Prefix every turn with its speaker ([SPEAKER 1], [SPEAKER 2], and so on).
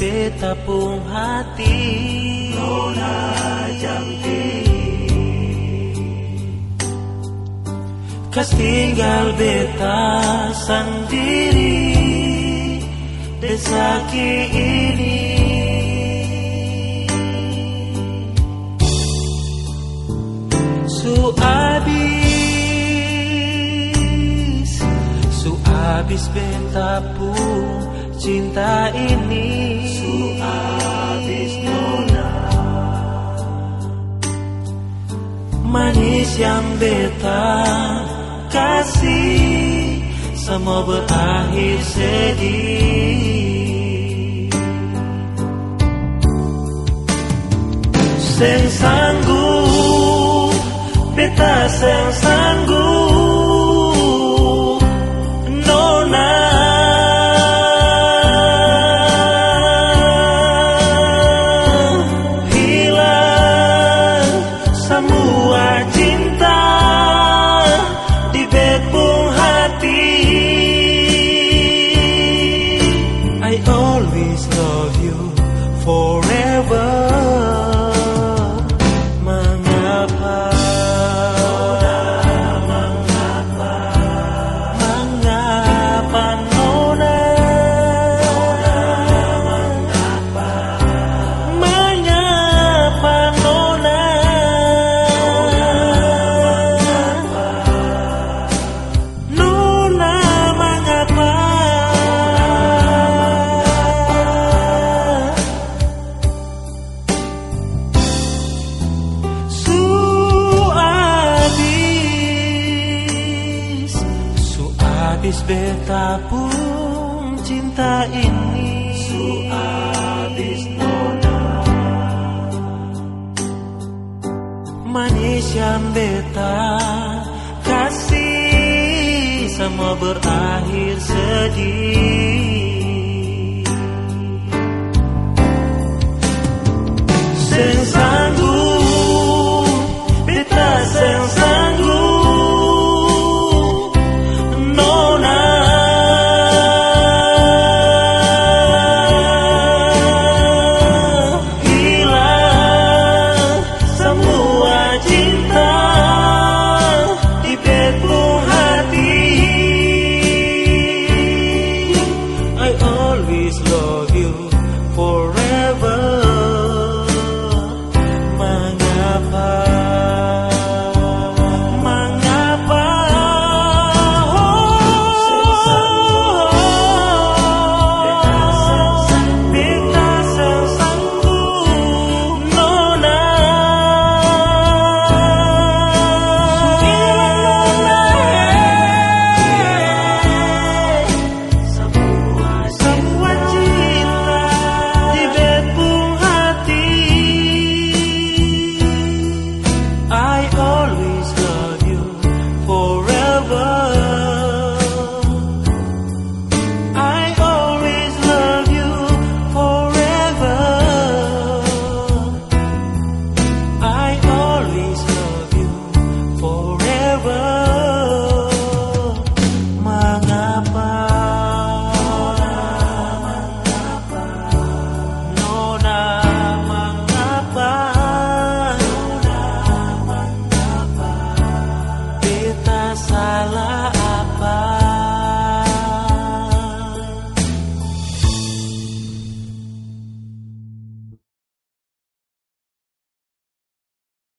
[SPEAKER 1] beta pung hati
[SPEAKER 2] Nona Jampi.
[SPEAKER 1] Kas tinggal beta sendiri desa ini. Su abis beta pun cinta ini.
[SPEAKER 2] Su abis nona.
[SPEAKER 1] Manis yang beta kasih semua berakhir sedih. Seng sanggup beta seng sanggup nona. Hilang semua cinta di bepung hati. I always love you forever. Habis beta pun cinta ini.
[SPEAKER 2] Su abis nona.
[SPEAKER 1] Manis yang beta kasih semua berakhir sedih.